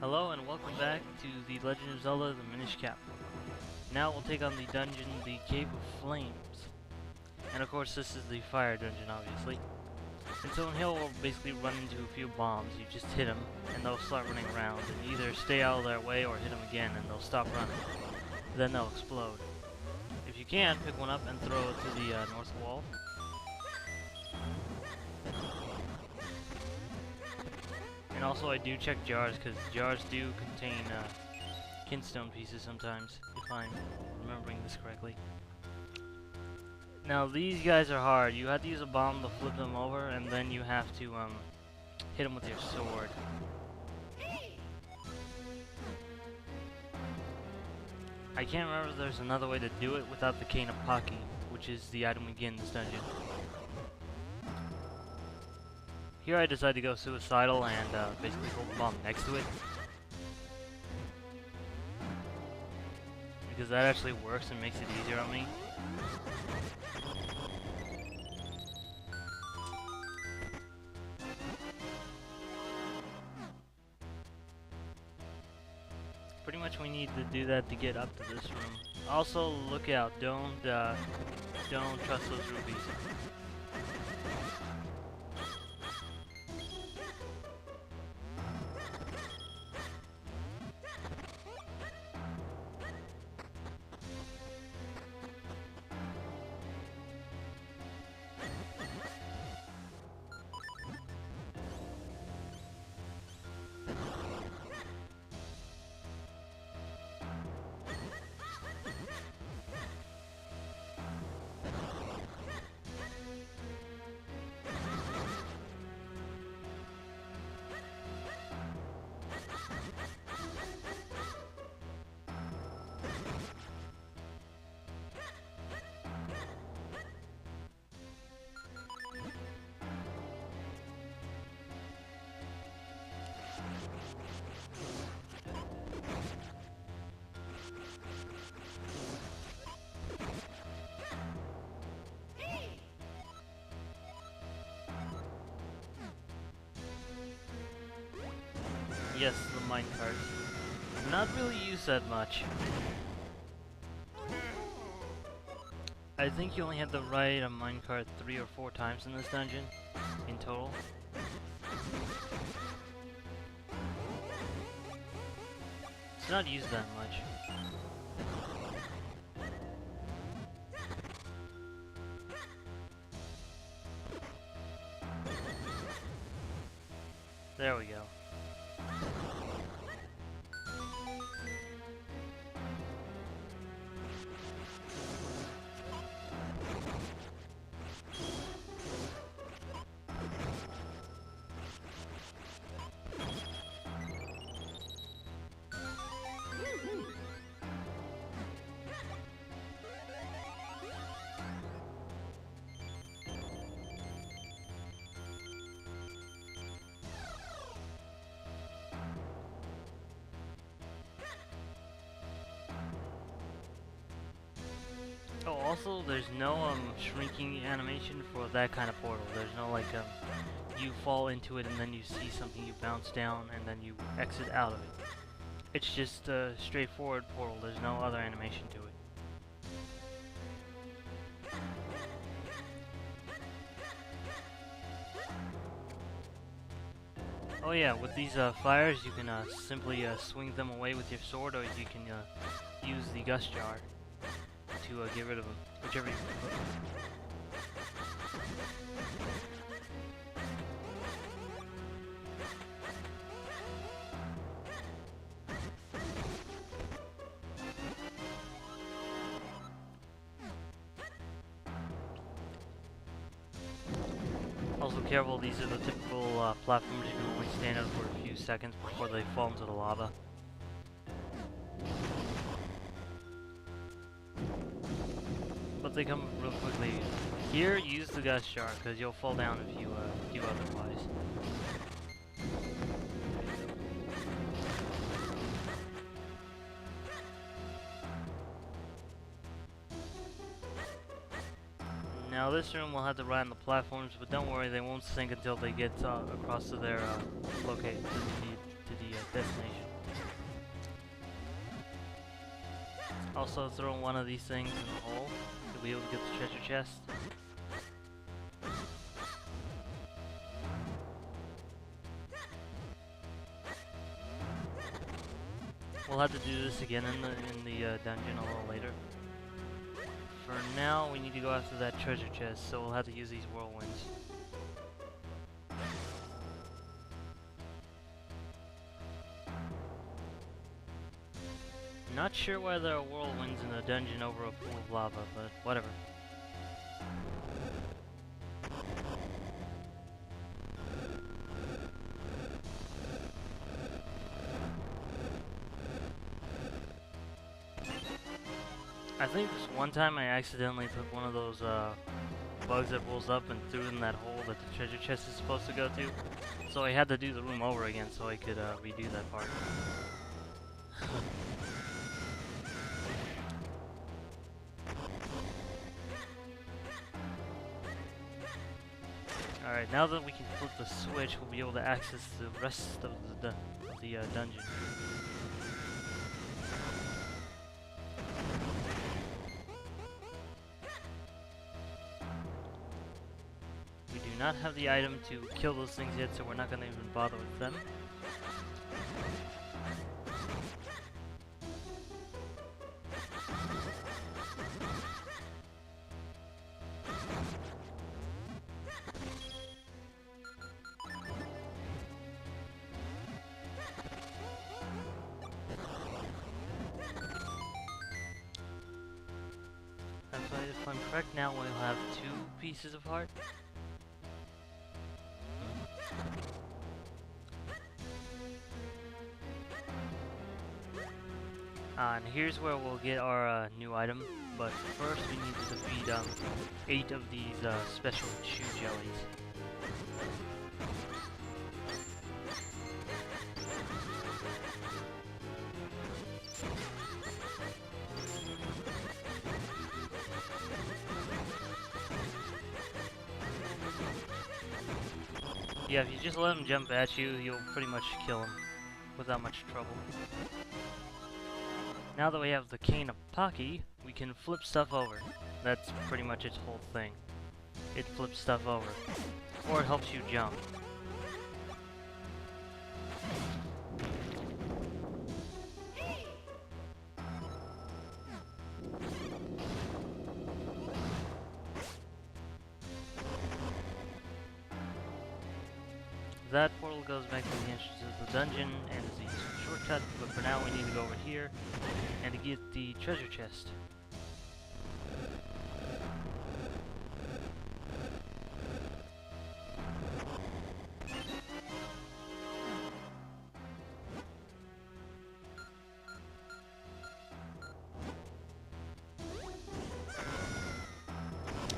Hello and welcome back to The Legend of Zelda, the Minish cap. Now we'll take on the dungeon, the Cave of Flames. And of course this is the fire dungeon, obviously. And so in here we'll basically run into a few bombs. You just hit them and they'll start running around. And either stay out of their way or hit them again and they'll stop running. Then they'll explode. If you can, pick one up and throw it to the north wall. And also I do check jars, because jars do contain kinstone pieces sometimes, if I'm remembering this correctly. Now these guys are hard. You have to use a bomb to flip them over, and then you have to hit them with your sword. I can't remember if there's another way to do it without the Cane of Pocky, which is the item we get in this dungeon. Here I decided to go suicidal and basically hold the bomb next to it. Because that actually works and makes it easier on me. Pretty much we need to do that to get up to this room. Also, look out, don't trust those rubies. Yes, the minecart. Not really used that much. I think you only had to ride a minecart 3 or 4 times in this dungeon, in total. It's not used that much. There we go. Oh, also, there's no shrinking animation for that kind of portal. There's no like you fall into it and then you see something, you bounce down and then you exit out of it. It's just a straightforward portal. There's no other animation to it. Oh yeah, with these fires you can simply swing them away with your sword, or you can use the gust jar to get rid of them, whichever you prefer. Also careful, these are the typical platforms you can only stand on for a few seconds before they fall into the lava. But they come real quickly. Here, use the gust jar, because you'll fall down if you do otherwise. Now this room will have to ride on the platforms, but don't worry, they won't sink until they get across to their to the destination. Also throw one of these things in the hole to be able to get the treasure chest. We'll have to do this again in the dungeon a little later. For now, we need to go after that treasure chest, so we'll have to use these whirlwinds. Not sure why there are whirlwinds in a dungeon over a pool of lava, but whatever. I think one time I accidentally took one of those bugs that rolls up and threw it in that hole that the treasure chest is supposed to go to. So I had to do the room over again so I could redo that part. Alright, now that we can flip the switch, we'll be able to access the rest of the dungeon. We do not have the item to kill those things yet, so we're not going to even bother with them. If I'm correct, now we'll have 2 pieces of heart. And here's where we'll get our new item, but first we need to defeat 8 of these special chew jellies. Yeah, if you just let him jump at you, you'll pretty much kill him without much trouble. Now that we have the cane of Pocky, we can flip stuff over. That's pretty much its whole thing. It flips stuff over. Or it helps you jump. That portal goes back to the entrance of the dungeon and is a shortcut, but for now we need to go over here and to get the treasure chest.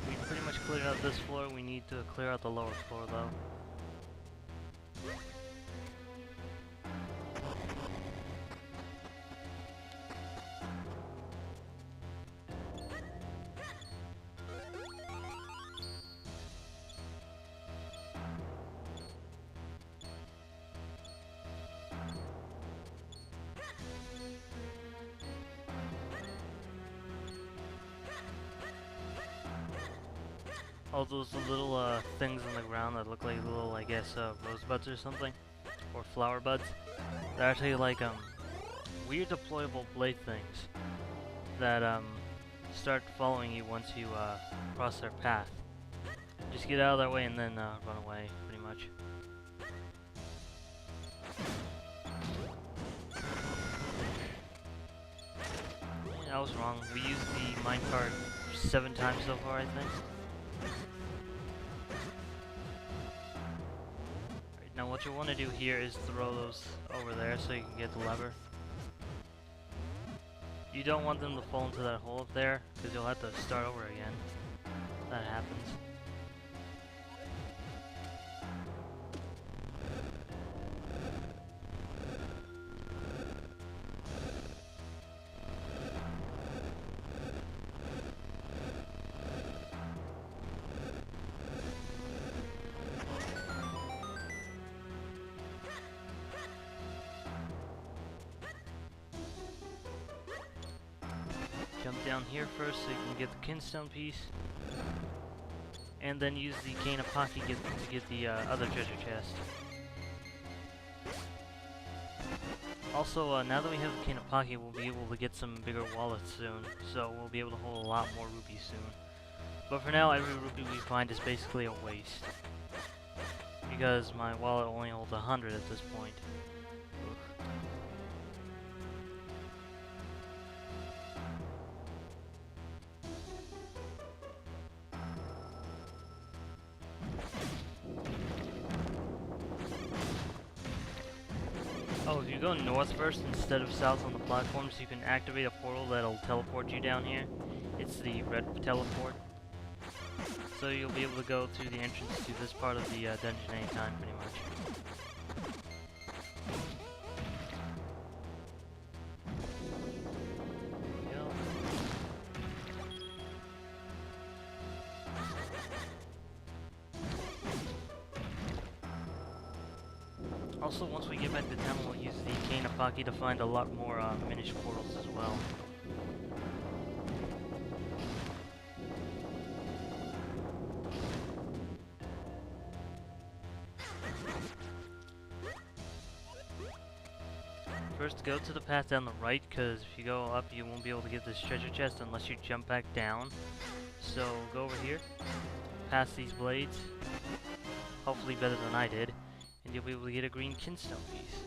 We pretty much cleared out this floor. We need to clear out the lower floor though. All those little things on the ground that look like little, I guess, rosebuds or something, or flower buds. They're actually like weird deployable blade things that start following you once you cross their path. Just get out of their way and then run away, pretty much. Yeah, I was wrong. We used the minecart 7 times so far, I think. Now what you want to do here is throw those over there so you can get the lever. You don't want them to fall into that hole up there, because you'll have to start over again. That happens. jump down here first so you can get the kinstone piece, and then use the cane of Pocky to get the other treasure chest. Also, now that we have the cane of Pocky, we'll be able to get some bigger wallets soon, so we'll be able to hold a lot more rupees soon. But for now, every rupee we find is basically a waste, because my wallet only holds 100 at this point. Oh, if you go north first instead of south on the platforms, you can activate a portal that'll teleport you down here. It's the red teleport. So you'll be able to go through the entrance to this part of the dungeon anytime, pretty much. Also, once we get back to town, we'll use the cane of Pocky to find a lot more Minish portals as well. First, go to the path down the right, because if you go up, you won't be able to get this treasure chest unless you jump back down. So, go over here, past these blades, hopefully better than I did, and you'll be able to get a green kinstone piece.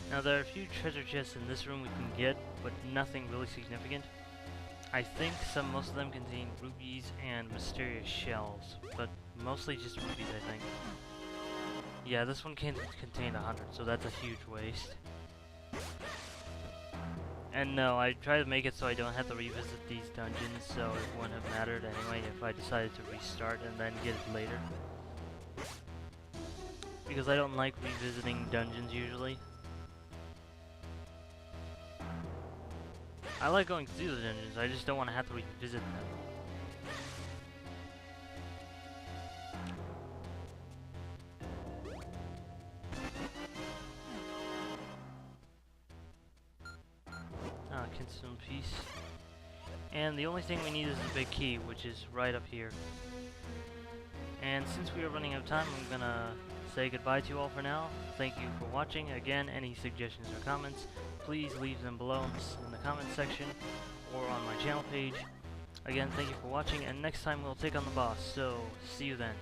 Now there are a few treasure chests in this room we can get, but nothing really significant. I think most of them contain rubies and mysterious shells, but mostly just rubies, I think. Yeah, this one can contain 100, so that's a huge waste. And no, I try to make it so I don't have to revisit these dungeons, so it wouldn't have mattered anyway if I decided to restart and then get it later. Because I don't like revisiting dungeons usually. I like going through the dungeons, I just don't want to have to revisit them. Kinstone piece. And the only thing we need is the big key, which is right up here. And since we are running out of time, I'm gonna say goodbye to you all for now. Thank you for watching. Again, any suggestions or comments, please leave them below in the comments section or on my channel page. Again, thank you for watching, and next time we'll take on the boss, so see you then.